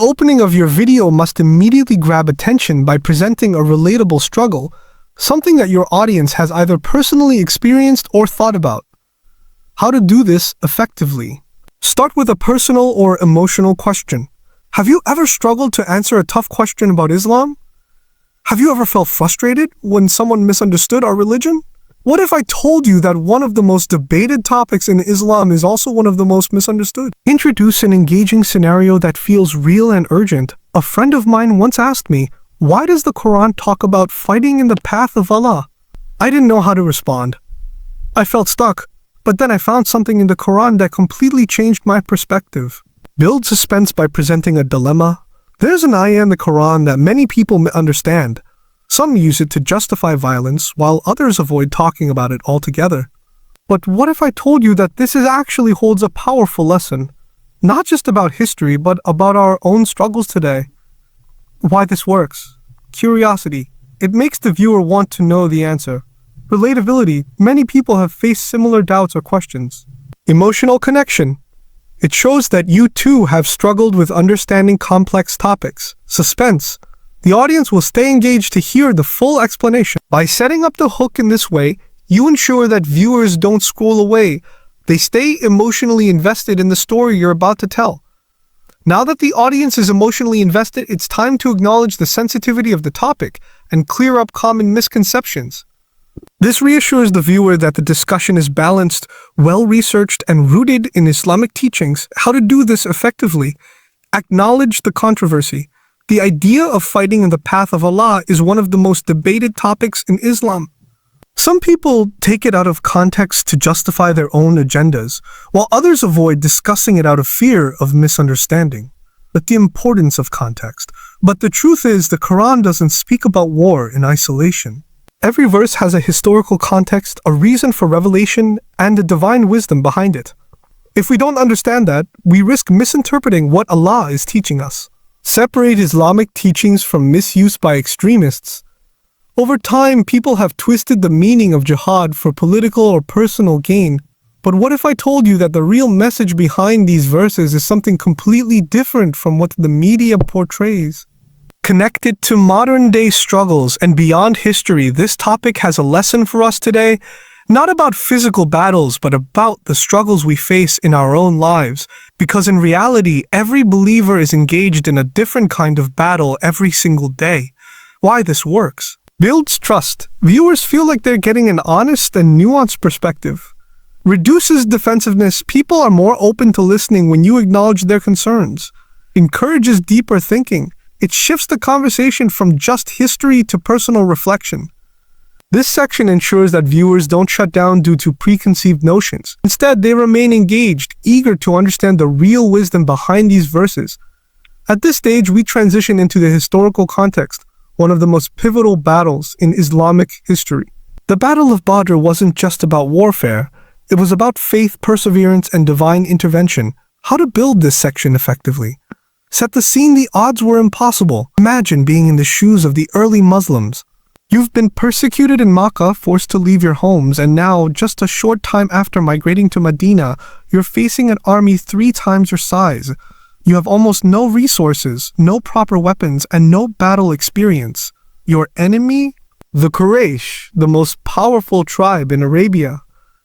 opening of your video must immediately grab attention by presenting a relatable struggle, something that your audience has either personally experienced or thought about. How to do this effectively. Start with a personal or emotional question. Have you ever struggled to answer a tough question about Islam? Have you ever felt frustrated when someone misunderstood our religion? What if I told you that one of the most debated topics in Islam is also one of the most misunderstood? Introduce an engaging scenario that feels real and urgent. A friend of mine once asked me, why does the Quran talk about fighting in the path of Allah? I didn't know how to respond. I felt stuck, but then I found something in the Quran that completely changed my perspective. Build suspense by presenting a dilemma. There's an ayah in the Quran that many people misunderstand. Some use it to justify violence, while others avoid talking about it altogether. But what if I told you that this actually holds a powerful lesson, not just about history, but about our own struggles today? Why this works. Curiosity. It makes the viewer want to know the answer. Relatability. Many people have faced similar doubts or questions. Emotional connection. It shows that you too have struggled with understanding complex topics. Suspense. The audience will stay engaged to hear the full explanation. By setting up the hook in this way, you ensure that viewers don't scroll away. They stay emotionally invested in the story you're about to tell. Now that the audience is emotionally invested, it's time to acknowledge the sensitivity of the topic and clear up common misconceptions. This reassures the viewer that the discussion is balanced, well-researched, and rooted in Islamic teachings. How to do this effectively? Acknowledge the controversy. The idea of fighting in the path of Allah is one of the most debated topics in Islam. Some people take it out of context to justify their own agendas, while others avoid discussing it out of fear of misunderstanding. But the importance of context. But the truth is, the Quran doesn't speak about war in isolation. Every verse has a historical context, a reason for revelation, and a divine wisdom behind it. If we don't understand that, we risk misinterpreting what Allah is teaching us. Separate Islamic teachings from misuse by extremists. Over time, people have twisted the meaning of jihad for political or personal gain. But what if I told you that the real message behind these verses is something completely different from what the media portrays? Connected to modern-day struggles and beyond history, this topic has a lesson for us today, not about physical battles, but about the struggles we face in our own lives. Because in reality, every believer is engaged in a different kind of battle every single day. Why this works? Builds trust. Viewers feel like they're getting an honest and nuanced perspective. Reduces defensiveness. People are more open to listening when you acknowledge their concerns. Encourages deeper thinking. It shifts the conversation from just history to personal reflection. This section ensures that viewers don't shut down due to preconceived notions. Instead, they remain engaged, eager to understand the real wisdom behind these verses. At this stage, we transition into the historical context, one of the most pivotal battles in Islamic history. The Battle of Badr wasn't just about warfare. It was about faith, perseverance, and divine intervention. How to build this section effectively? Set the scene. The odds were impossible. Imagine being in the shoes of the early Muslims. You've been persecuted in Makkah, forced to leave your homes, and now, just a short time after migrating to Medina, you're facing an army 3 times your size. You have almost no resources, no proper weapons, and no battle experience. Your enemy? The Quraysh, the most powerful tribe in Arabia.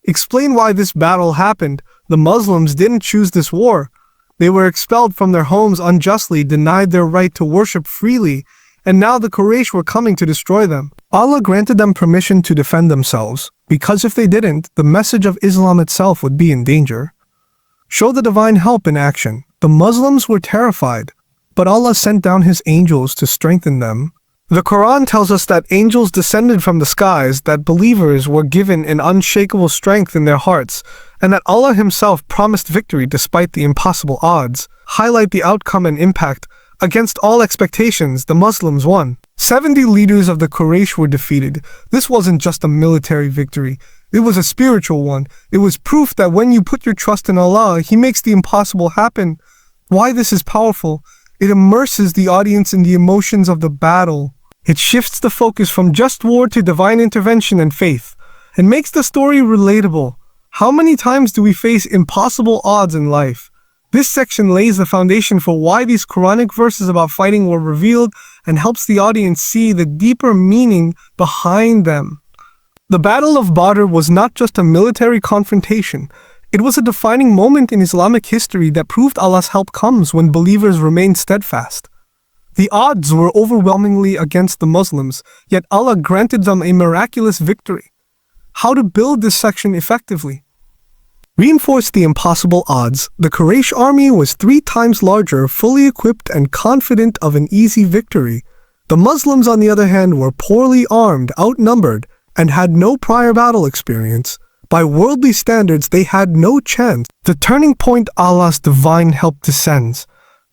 Explain why this battle happened. The Muslims didn't choose this war. They were expelled from their homes unjustly, denied their right to worship freely, and now the Quraysh were coming to destroy them. Allah granted them permission to defend themselves, because if they didn't, the message of Islam itself would be in danger. Show the divine help in action. The Muslims were terrified, but Allah sent down His angels to strengthen them. The Quran tells us that angels descended from the skies, that believers were given an unshakable strength in their hearts, and that Allah Himself promised victory despite the impossible odds. Highlight the outcome and impact. Against all expectations, the Muslims won. 70 leaders of the Quraysh were defeated. This wasn't just a military victory. It was a spiritual one. It was proof that when you put your trust in Allah, He makes the impossible happen. Why this is powerful? It immerses the audience in the emotions of the battle. It shifts the focus from just war to divine intervention and faith. It makes the story relatable. How many times do we face impossible odds in life? This section lays the foundation for why these Quranic verses about fighting were revealed and helps the audience see the deeper meaning behind them. The Battle of Badr was not just a military confrontation. It was a defining moment in Islamic history that proved Allah's help comes when believers remain steadfast. The odds were overwhelmingly against the Muslims, yet Allah granted them a miraculous victory. How to build this section effectively? Reinforced the impossible odds. The Quraysh army was 3 times larger, fully equipped and confident of an easy victory. The Muslims, on the other hand, were poorly armed, outnumbered, and had no prior battle experience. By worldly standards, they had no chance. The turning point, Allah's divine help descends.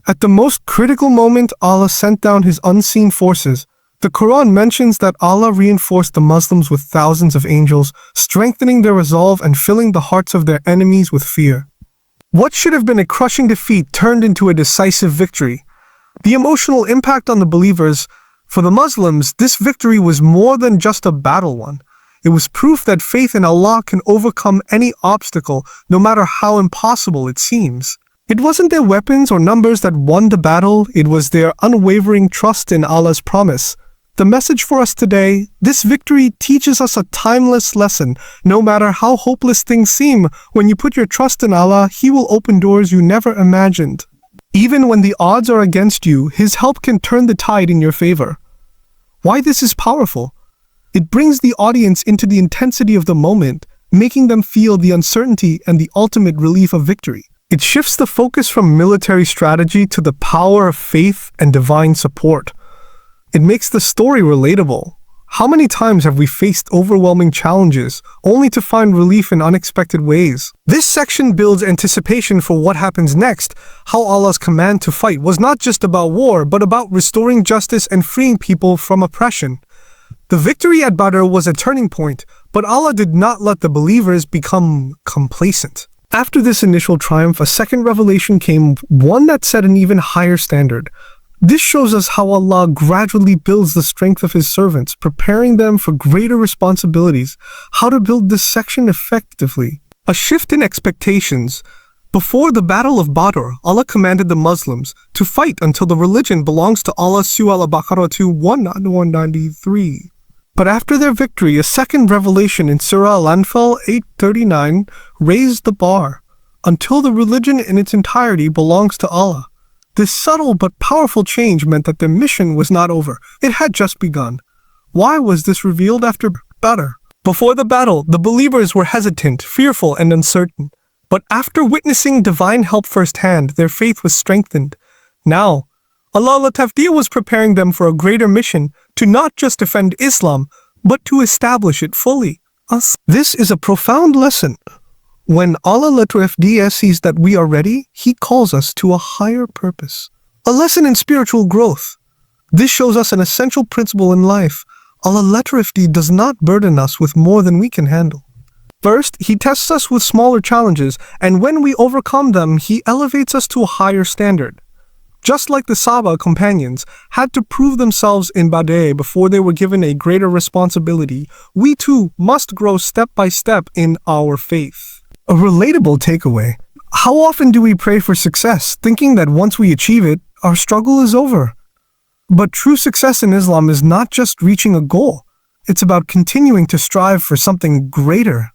At the most critical moment, Allah sent down His unseen forces. The Quran mentions that Allah reinforced the Muslims with thousands of angels, strengthening their resolve and filling the hearts of their enemies with fear. What should have been a crushing defeat turned into a decisive victory. The emotional impact on the believers. For the Muslims, this victory was more than just a battle one. It was proof that faith in Allah can overcome any obstacle, no matter how impossible it seems. It wasn't their weapons or numbers that won the battle, it was their unwavering trust in Allah's promise. The message for us today: this victory teaches us a timeless lesson. No matter how hopeless things seem, when you put your trust in Allah, He will open doors you never imagined. Even when the odds are against you, His help can turn the tide in your favor. Why this is powerful? It brings the audience into the intensity of the moment, making them feel the uncertainty and the ultimate relief of victory. It shifts the focus from military strategy to the power of faith and divine support. It makes the story relatable. How many times have we faced overwhelming challenges, only to find relief in unexpected ways? This section builds anticipation for what happens next. How Allah's command to fight was not just about war, but about restoring justice and freeing people from oppression. The victory at Badr was a turning point, but Allah did not let the believers become complacent. After this initial triumph, a second revelation came, one that set an even higher standard. This shows us how Allah gradually builds the strength of His servants, preparing them for greater responsibilities. How to build this section effectively. A shift in expectations. Before the Battle of Badr, Allah commanded the Muslims to fight until the religion belongs to Allah. Surah Al-Baqarah 2:193. But after their victory, a second revelation in Surah Al-Anfal 8:39 raised the bar. Until the religion in its entirety belongs to Allah. This subtle but powerful change meant that their mission was not over. It had just begun. Why was this revealed after Badr? Before the battle, the believers were hesitant, fearful, and uncertain. But after witnessing divine help firsthand, their faith was strengthened. Now, Allah Ta'ala was preparing them for a greater mission, to not just defend Islam, but to establish it fully. This is a profound lesson. When Allah Ta'ala sees that we are ready, He calls us to a higher purpose. A lesson in spiritual growth. This shows us an essential principle in life. Allah Ta'ala does not burden us with more than we can handle. First, He tests us with smaller challenges, and when we overcome them, He elevates us to a higher standard. Just like the Sahaba companions had to prove themselves in Badr before they were given a greater responsibility, we too must grow step by step in our faith. A relatable takeaway. How often do we pray for success, thinking that once we achieve it, our struggle is over? But true success in Islam is not just reaching a goal. It's about continuing to strive for something greater.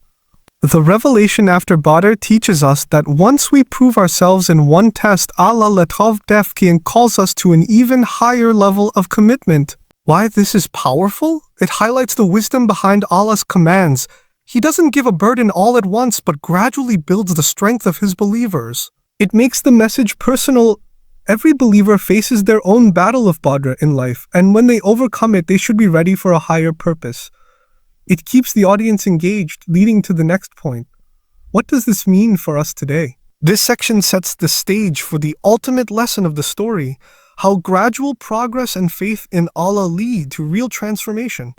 The revelation after Badr teaches us that once we prove ourselves in one test, Allah Ta'ala calls us to an even higher level of commitment. Why this is powerful? It highlights the wisdom behind Allah's commands. He doesn't give a burden all at once, but gradually builds the strength of His believers. It makes the message personal. Every believer faces their own battle of Badr in life, and when they overcome it, they should be ready for a higher purpose. It keeps the audience engaged, leading to the next point. What does this mean for us today? This section sets the stage for the ultimate lesson of the story, how gradual progress and faith in Allah lead to real transformation.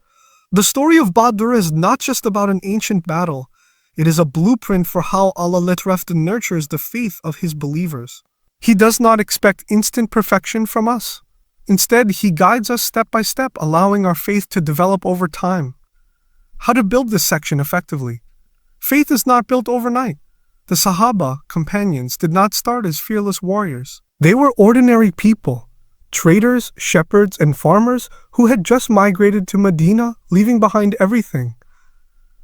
The story of Badr is not just about an ancient battle. It is a blueprint for how Allah Ta'ala nurtures the faith of His believers. He does not expect instant perfection from us. Instead, He guides us step by step, allowing our faith to develop over time. How to build this section effectively. Faith is not built overnight. The Sahaba, companions, did not start as fearless warriors. They were ordinary people, traders, shepherds, and farmers who had just migrated to Medina, leaving behind everything.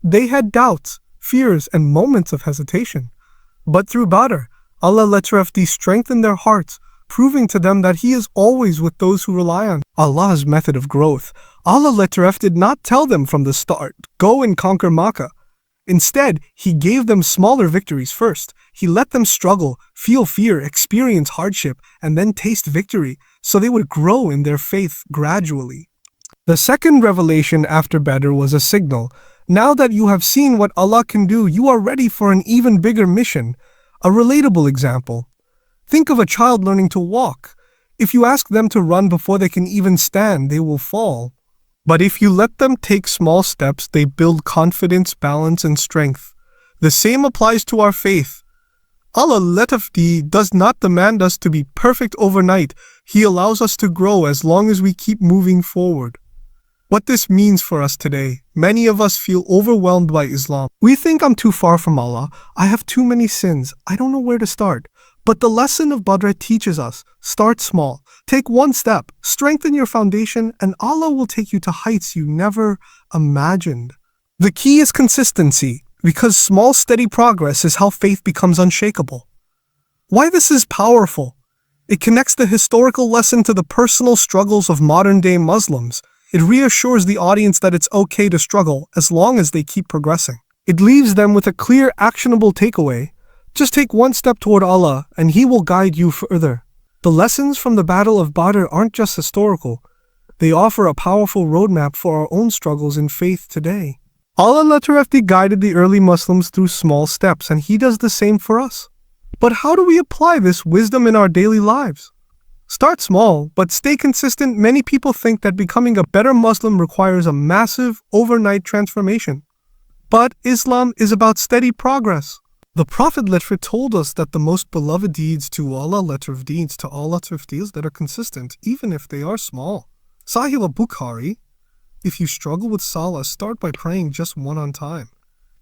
They had doubts, fears, and moments of hesitation. But through Badr, Allah strengthened their hearts, proving to them that He is always with those who rely on Allah's method of growth. Allah did not tell them from the start, "Go and conquer Makkah." Instead, He gave them smaller victories first. He let them struggle, feel fear, experience hardship, and then taste victory, so they would grow in their faith gradually. The second revelation after Badr was a signal. Now that you have seen what Allah can do, you are ready for an even bigger mission. A relatable example. Think of a child learning to walk. If you ask them to run before they can even stand, they will fall. But if you let them take small steps, they build confidence, balance, and strength. The same applies to our faith. Allah does not demand us to be perfect overnight. He allows us to grow as long as we keep moving forward. What this means for us today, many of us feel overwhelmed by Islam. We think, I'm too far from Allah, I have too many sins, I don't know where to start. But the lesson of Badr teaches us, start small, take one step, strengthen your foundation, and Allah will take you to heights you never imagined. The key is consistency, because small steady progress is how faith becomes unshakable. Why this is powerful? It connects the historical lesson to the personal struggles of modern-day Muslims. It reassures the audience that it's okay to struggle as long as they keep progressing. It leaves them with a clear, actionable takeaway. Just take one step toward Allah and He will guide you further. The lessons from the Battle of Badr aren't just historical. They offer a powerful roadmap for our own struggles in faith today. Allah guided the early Muslims through small steps, and He does the same for us. But how do we apply this wisdom in our daily lives? Start small, but stay consistent. Many people think that becoming a better Muslim requires a massive, overnight transformation. But Islam is about steady progress. The Prophet told us that the most beloved deeds to Allah deeds that are consistent, even if they are small. Sahih al-Bukhari, if you struggle with Salah, start by praying just one on time.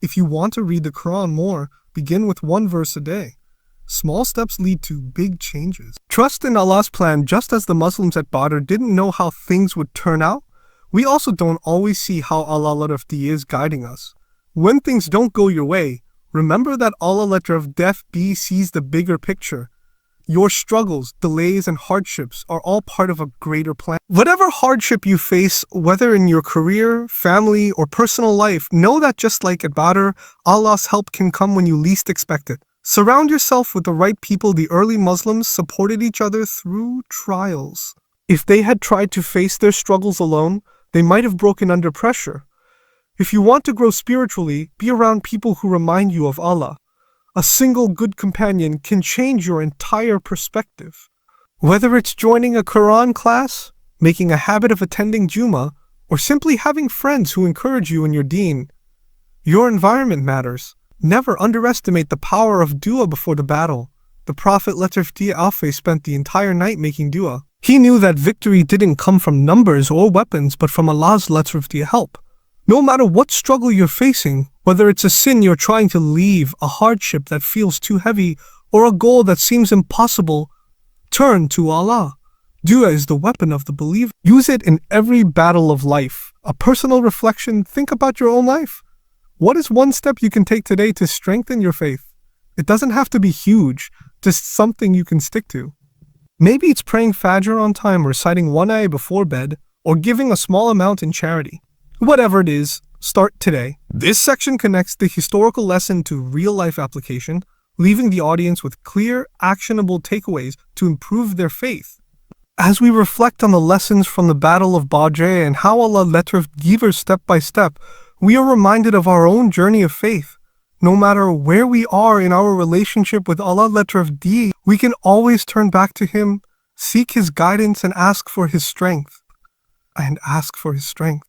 If you want to read the Quran more, begin with one verse a day. Small steps lead to big changes. Trust in Allah's plan. Just as the Muslims at Badr didn't know how things would turn out, we also don't always see how Allah is guiding us. When things don't go your way, remember that Allah sees the bigger picture. Your struggles, delays, and hardships are all part of a greater plan. Whatever hardship you face, whether in your career, family, or personal life, know that just like at Badr, Allah's help can come when you least expect it. Surround yourself with the right people. The early Muslims supported each other through trials. If they had tried to face their struggles alone, they might have broken under pressure. If you want to grow spiritually, be around people who remind you of Allah. A single good companion can change your entire perspective. Whether it's joining a Quran class, making a habit of attending Jummah, or simply having friends who encourage you in your deen, your environment matters. Never underestimate the power of dua before the battle. The Prophet spent the entire night making dua. He knew that victory didn't come from numbers or weapons, but from Allah's help. No matter what struggle you're facing, whether it's a sin you're trying to leave, a hardship that feels too heavy, or a goal that seems impossible, turn to Allah. Dua is the weapon of the believer. Use it in every battle of life. A personal reflection, think about your own life. What is one step you can take today to strengthen your faith? It doesn't have to be huge, just something you can stick to. Maybe it's praying Fajr on time, reciting one ayah before bed, or giving a small amount in charity. Whatever it is, start today. This section connects the historical lesson to real-life application, leaving the audience with clear, actionable takeaways to improve their faith. As we reflect on the lessons from the Battle of Badr and how Allah gave us step by step, we are reminded of our own journey of faith. No matter where we are in our relationship with Allah, we can always turn back to Him, seek His guidance, and ask for His strength.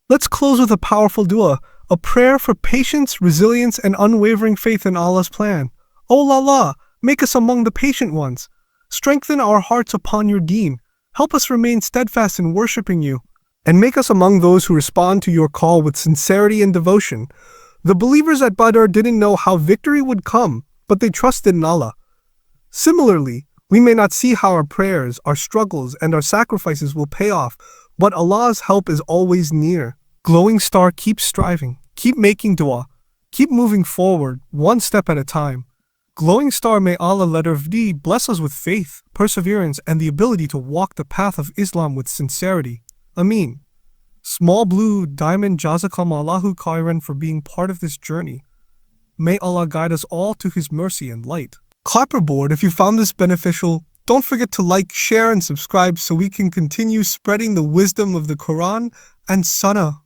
Let's close with a powerful dua, a prayer for patience, resilience, and unwavering faith in Allah's plan. O Allah, make us among the patient ones. Strengthen our hearts upon your deen. Help us remain steadfast in worshiping you, and make us among those who respond to your call with sincerity and devotion. The believers at Badr didn't know how victory would come, but they trusted in Allah. Similarly, we may not see how our prayers, our struggles, and our sacrifices will pay off, but Allah's help is always near. Glowing star, keep striving, keep making dua, keep moving forward, one step at a time. Glowing star, may Allah letter V bless us with faith, perseverance, and the ability to walk the path of Islam with sincerity. Ameen. Small blue diamond, Jazakallahu khairan for being part of this journey. May Allah guide us all to His mercy and light. Clapperboard, if you found this beneficial, don't forget to like, share, and subscribe so we can continue spreading the wisdom of the Quran and Sunnah.